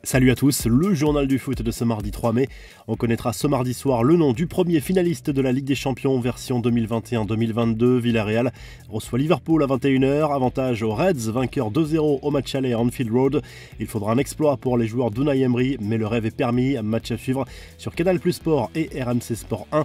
Salut à tous, le journal du foot de ce mardi 3 mai. On connaîtra ce mardi soir le nom du premier finaliste de la Ligue des Champions version 2021-2022. Villarreal reçoit Liverpool à 21h. Avantage aux Reds, vainqueur 2-0 au match aller à Anfield Road. Il faudra un exploit pour les joueurs d'Unai Emery, mais le rêve est permis. Match à suivre sur Canal+ Sport et RMC Sport 1.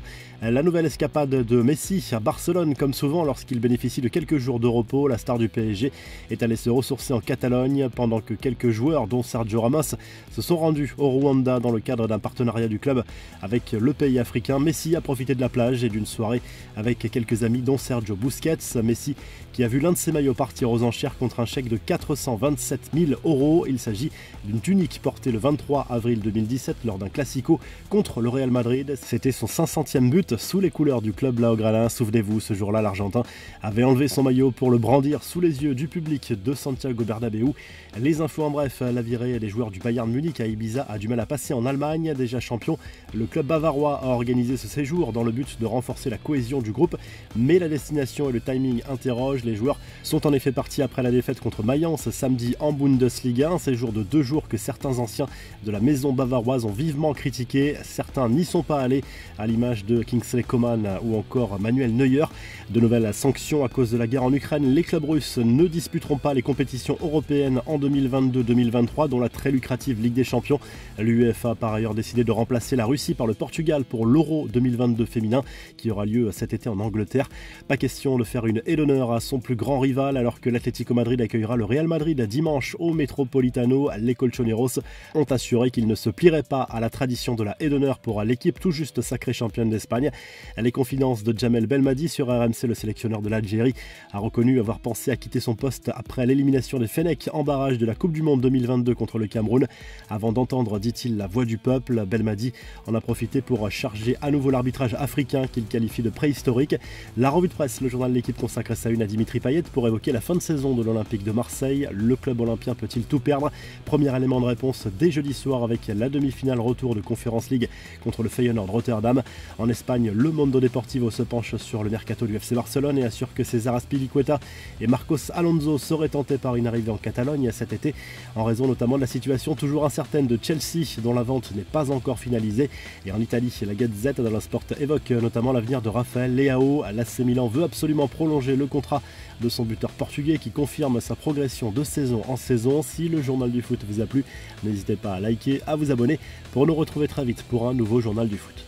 La nouvelle escapade de Messi à Barcelone, comme souvent lorsqu'il bénéficie de quelques jours de repos. La star du PSG est allée se ressourcer en Catalogne pendant que quelques joueurs, dont Sergio Ramos, se sont rendus au Rwanda dans le cadre d'un partenariat du club avec le pays africain. Messi a profité de la plage et d'une soirée avec quelques amis dont Sergio Busquets. Messi qui a vu l'un de ses maillots partir aux enchères contre un chèque de 427 000 €. Il s'agit d'une tunique portée le 23 avril 2017 lors d'un classico contre le Real Madrid. C'était son 500e but sous les couleurs du club laograna. Souvenez-vous, ce jour-là, l'Argentin avait enlevé son maillot pour le brandir sous les yeux du public de Santiago Bernabéu. Les infos en bref, la virée des joueurs du Bayern Munich à Ibiza a du mal à passer en Allemagne. Déjà champion, le club bavarois a organisé ce séjour dans le but de renforcer la cohésion du groupe, mais la destination et le timing interrogent. Les joueurs sont en effet partis après la défaite contre Mayence samedi en Bundesliga, un séjour de 2 jours que certains anciens de la maison bavaroise ont vivement critiqué. Certains n'y sont pas allés, à l'image de Kingsley Coman ou encore Manuel Neuer. De nouvelles sanctions à cause de la guerre en Ukraine. Les clubs russes ne disputeront pas les compétitions européennes en 2022-2023, dont la très lucrative Ligue des Champions. L'UEFA a par ailleurs décidé de remplacer la Russie par le Portugal pour l'Euro 2022 féminin qui aura lieu cet été en Angleterre. Pas question de faire une haie d'honneur à son plus grand rival alors que l'Atlético Madrid accueillera le Real Madrid dimanche au Metropolitano. Les colchoneros ont assuré qu'ils ne se plieraient pas à la tradition de la haie d'honneur pour l'équipe tout juste sacrée championne d'Espagne. Les confidences de Djamel Belmadi sur RMC. Le sélectionneur de l'Algérie a reconnu avoir pensé à quitter son poste après l'élimination des Fennecs en barrage de la Coupe du Monde 2022 contre le Cameroun. Avant d'entendre, dit-il, la voix du peuple, Belmadi en a profité pour charger à nouveau l'arbitrage africain qu'il qualifie de préhistorique. La revue de presse, le journal de l'équipe consacre sa une à Dimitri Payet pour évoquer la fin de saison de l'Olympique de Marseille. Le club olympien peut-il tout perdre? Premier élément de réponse dès jeudi soir avec la demi-finale retour de Conference League contre le Feyenoord Rotterdam. En Espagne, le Mundo Deportivo se penche sur le mercato du FC Barcelone et assure que César Azpilicueta et Marcos Alonso seraient tentés par une arrivée en Catalogne cet été, en raison notamment de la situation toujours incertaine de Chelsea, dont la vente n'est pas encore finalisée. Et en Italie, la Gazette dello Sport évoque notamment l'avenir de Raphaël Leao. L'AC Milan veut absolument prolonger le contrat de son buteur portugais qui confirme sa progression de saison en saison. Si le journal du foot vous a plu, n'hésitez pas à liker, à vous abonner pour nous retrouver très vite pour un nouveau journal du foot.